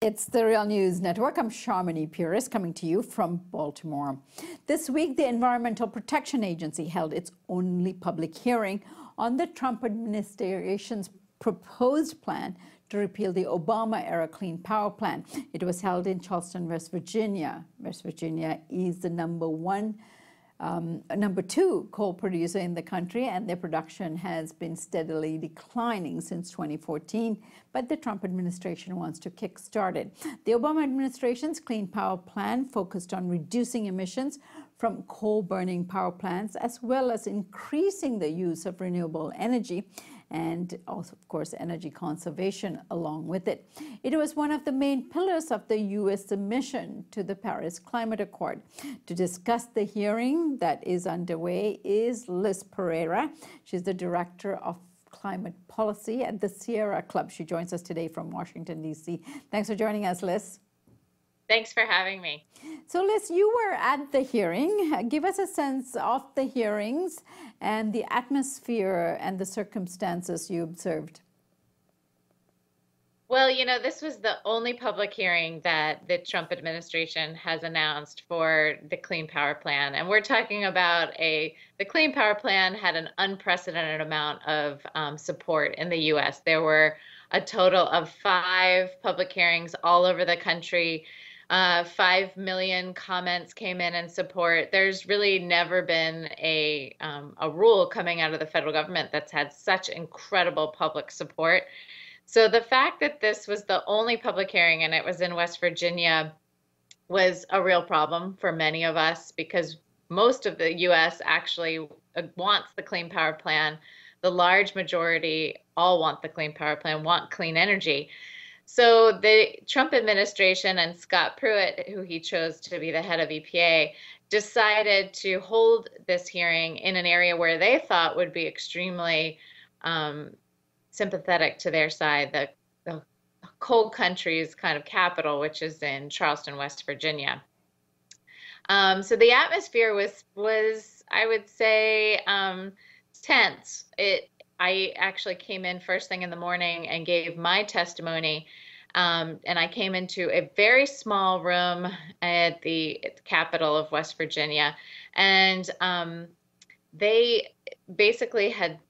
It's the Real News Network. I'm Charleston coming to you from Baltimore. This week, the Environmental Protection Agency held its only public hearing on the Trump administration's proposed plan to repeal the Obama-era Clean Power Plan. It was held in Charleston, West Virginia. West Virginia is the number two coal producer in the country, and their production has been steadily declining since 2014, but the Trump administration wants to kickstart it. The Obama administration's Clean Power Plan focused on reducing emissions from coal-burning power plants, as well as increasing the use of renewable energy, and also, of course, energy conservation along with it. It was one of the main pillars of the U.S. submission to the Paris Climate Accord. To discuss the hearing that is underway is Liz Perera. She's the Director of Climate Policy at the Sierra Club. She joins us today from Washington, D.C. Thanks for joining us, Liz. Thanks for having me. So, Liz, you were at the hearing. Give us a sense of the hearings and the atmosphere and the circumstances you observed. Well, you know, this was the only public hearing that the Trump administration has announced for the Clean Power Plan. And we're talking about the Clean Power Plan had an unprecedented amount of support in the U.S. There were a total of 5 public hearings all over the country. 5 million comments came in support. There's really never been a rule coming out of the federal government that's had such incredible public support. So the fact that this was the only public hearing and it was in West Virginia was a real problem for many of us, because most of the U.S. actually wants the Clean Power Plan. The large majority all want the Clean Power Plan, want clean energy. So the Trump administration and Scott Pruitt, who he chose to be the head of EPA, decided to hold this hearing in an area where they thought would be extremely sympathetic to their side, the coal country's kind of capital, which is in Charleston, West Virginia. So the atmosphere was I would say, tense. I actually came in first thing in the morning and gave my testimony, and I came into a very small room at the capital of West Virginia, and they basically had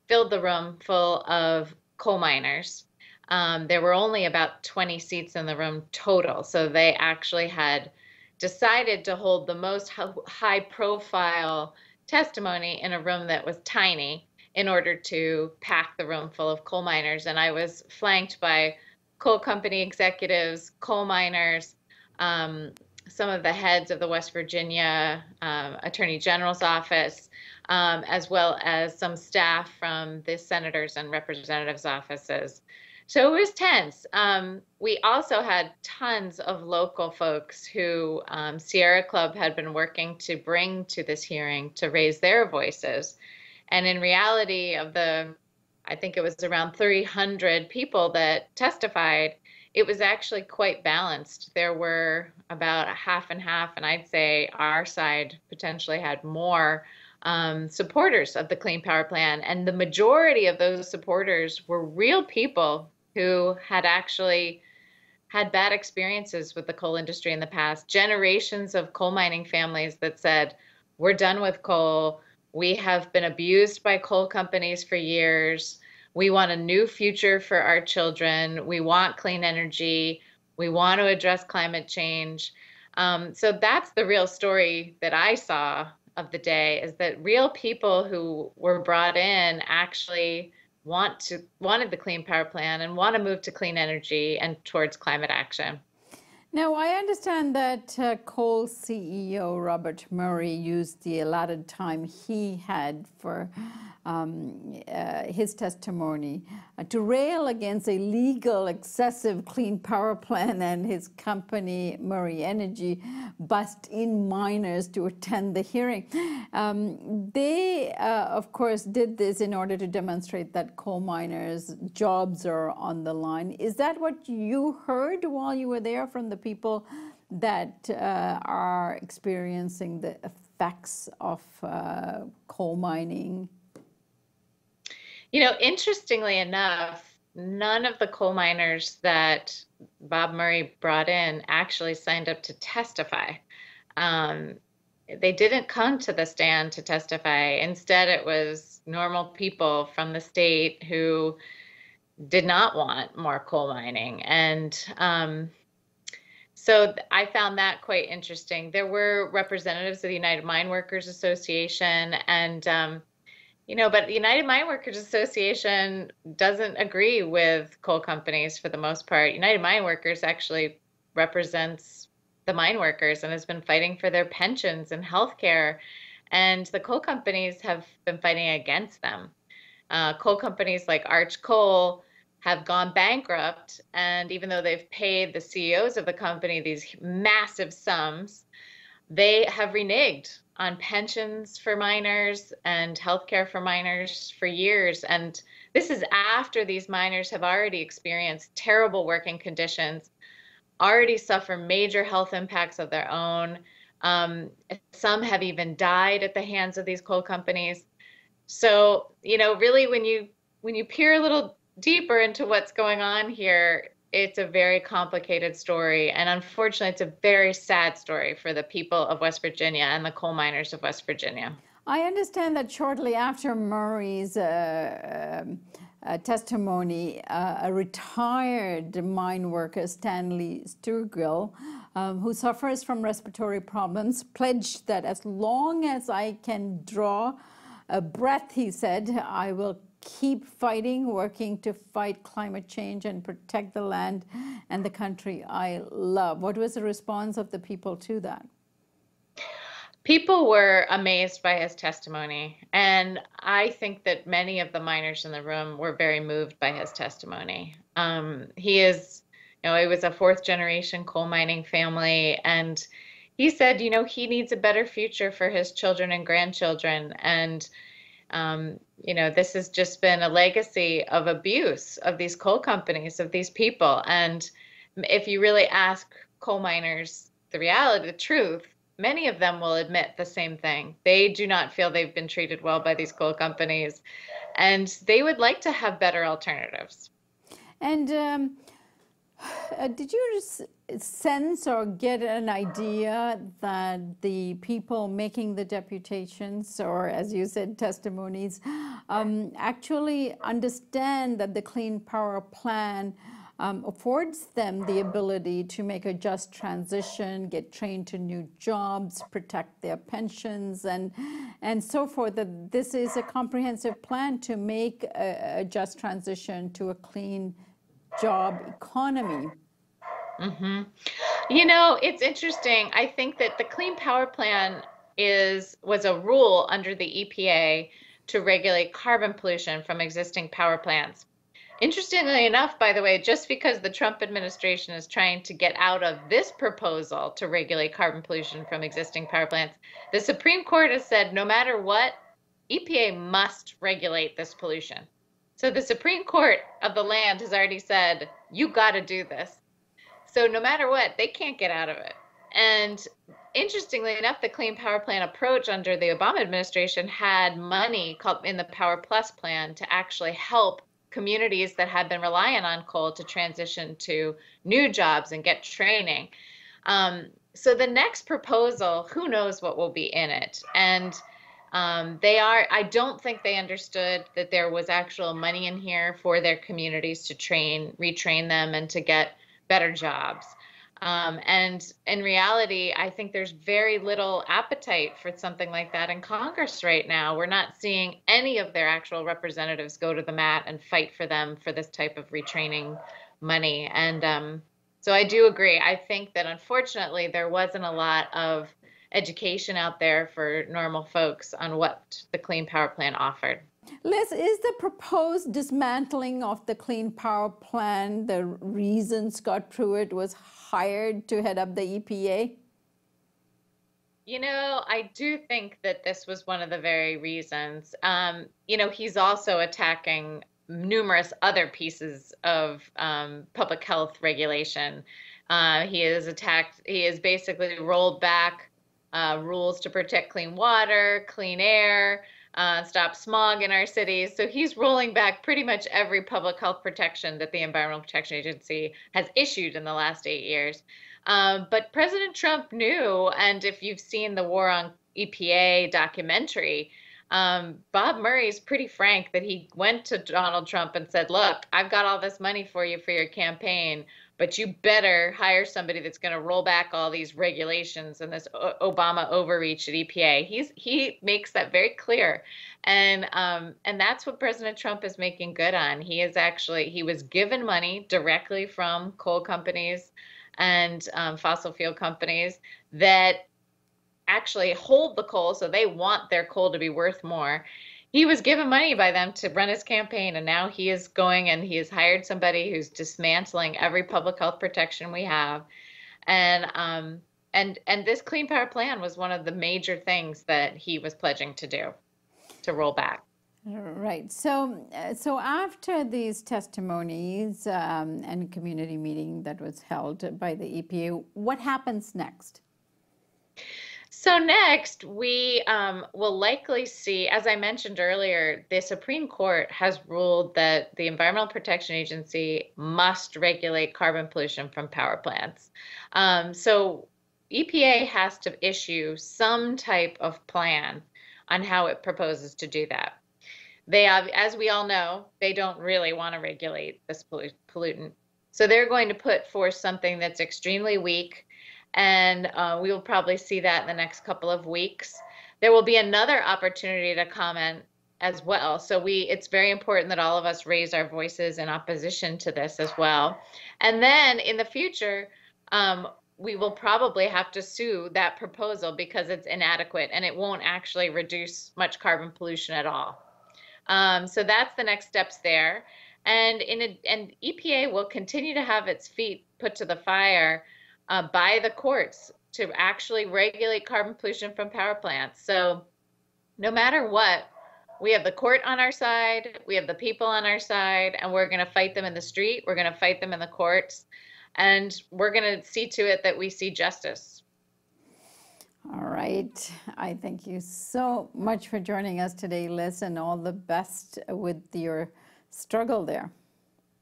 filled the room full of coal miners. There were only about 20 seats in the room total, so they actually had decided to hold the most high-profile testimony in a room that was tiny, in order to pack the room full of coal miners. And I was flanked by coal company executives, coal miners, some of the heads of the West Virginia Attorney General's office, as well as some staff from the senators and representatives' offices. So it was tense. We also had tons of local folks who Sierra Club had been working to bring to this hearing to raise their voices. And in reality, I think it was around 300 people that testified, it was actually quite balanced. There were about a half and half, and I'd say our side potentially had more supporters of the Clean Power Plan. And the majority of those supporters were real people who had actually had bad experiences with the coal industry in the past. Generations of coal mining families that said, we're done with coal. We have been abused by coal companies for years. We want a new future for our children. We want clean energy. We want to address climate change. So that's the real story that I saw of the day, is that real people who were brought in actually wanted the Clean Power Plan and want to move to clean energy and towards climate action. Now, I understand that coal CEO Robert Murray used the allotted time he had for his testimony to rail against a legal, excessive Clean Power Plan, and his company, Murray Energy, bussed in miners to attend the hearing. They, of course, did this in order to demonstrate that coal miners' jobs are on the line. Is that what you heard while you were there from the people that are experiencing the effects of coal mining? You know, interestingly enough, none of the coal miners that Bob Murray brought in actually signed up to testify. They didn't come to the stand to testify. Instead, it was normal people from the state who did not want more coal mining. And so I found that quite interesting. There were representatives of the United Mine Workers Association, and but the United Mine Workers Association doesn't agree with coal companies for the most part. United Mine Workers actually represents the mine workers and has been fighting for their pensions and health care, and the coal companies have been fighting against them. Coal companies like Arch Coal have gone bankrupt, and even though they've paid the CEOs of the company these massive sums, they have reneged on pensions for miners and healthcare for miners for years. And this is after these miners have already experienced terrible working conditions, already suffer major health impacts of their own. Some have even died at the hands of these coal companies. So, really when you peer a little deeper into what's going on here, it's a very complicated story. And unfortunately, it's a very sad story for the people of West Virginia and the coal miners of West Virginia. I understand that shortly after Murray's testimony, a retired mine worker, Stanley Sturgill, who suffers from respiratory problems, pledged that as long as I can draw a breath, he said, I will keep fighting, working to fight climate change and protect the land and the country I love. What was the response of the people to that? People were amazed by his testimony, and I think that many of the miners in the room were very moved by his testimony. He is, he was a fourth generation coal mining family, and he said, he needs a better future for his children and grandchildren. And this has just been a legacy of abuse of these coal companies, of these people. And if you really ask coal miners the reality, the truth, many of them will admit the same thing. They do not feel they've been treated well by these coal companies, and they would like to have better alternatives. And did you sense or get an idea that the people making the deputations, or as you said, testimonies, actually understand that the Clean Power Plan affords them the ability to make a just transition, get trained to new jobs, protect their pensions, and so forth, that this is a comprehensive plan to make a just transition to a clean job economy? Mm-hmm. It's interesting. I think that the Clean Power Plan was a rule under the EPA to regulate carbon pollution from existing power plants. Interestingly enough, by the way, just because the Trump administration is trying to get out of this proposal to regulate carbon pollution from existing power plants, the Supreme Court has said no matter what, EPA must regulate this pollution. So the Supreme Court of the land has already said, you got to do this. So no matter what, they can't get out of it. And interestingly enough, the Clean Power Plan approach under the Obama administration had money called in the Power Plus plan to actually help communities that had been reliant on coal to transition to new jobs and get training. So the next proposal, who knows what will be in it? And I don't think they understood that there was actual money in here for their communities to retrain them and to get better jobs. And in reality, I think there's very little appetite for something like that in Congress right now. We're not seeing any of their actual representatives go to the mat and fight for them for this type of retraining money. And so I do agree. I think that unfortunately there wasn't a lot of education out there for normal folks on what the Clean Power Plan offered. Liz, is the proposed dismantling of the Clean Power Plan the reason Scott Pruitt was hired to head up the EPA? I do think that this was one of the very reasons. He's also attacking numerous other pieces of public health regulation. He has basically rolled back rules to protect clean water, clean air. stop smog in our cities. So he's rolling back pretty much every public health protection that the Environmental Protection Agency has issued in the last 8 years. But President Trump knew, and if you've seen the War on EPA documentary, Bob Murray's pretty frank that he went to Donald Trump and said, look, I've got all this money for you for your campaign, but you better hire somebody that's going to roll back all these regulations and this Obama overreach at EPA. He makes that very clear, and that's what President Trump is making good on. He was given money directly from coal companies and fossil fuel companies that actually hold the coal, so they want their coal to be worth more. He was given money by them to run his campaign, and now he is going and he has hired somebody who's dismantling every public health protection we have. And this Clean Power Plan was one of the major things that he was pledging to do, to roll back. Right. So after these testimonies and community meeting that was held by the EPA, what happens next? So next, we will likely see, as I mentioned earlier, the Supreme Court has ruled that the Environmental Protection Agency must regulate carbon pollution from power plants. So EPA has to issue some type of plan on how it proposes to do that. They have, as we all know, they don't really want to regulate this pollutant. So they're going to put forth something that's extremely weak, and we will probably see that in the next couple of weeks. There will be another opportunity to comment as well. So it's very important that all of us raise our voices in opposition to this as well. And then in the future, we will probably have to sue that proposal because it's inadequate and it won't actually reduce much carbon pollution at all. So that's the next steps there. And EPA will continue to have its feet put to the fire by the courts to actually regulate carbon pollution from power plants. So no matter what, we have the court on our side, we have the people on our side, and we're going to fight them in the street, we're going to fight them in the courts, and we're going to see to it that we see justice. All right. I thank you so much for joining us today, Liz, and all the best with your struggle there.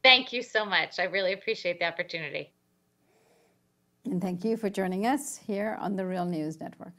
Thank you so much. I really appreciate the opportunity. And thank you for joining us here on the Real News Network.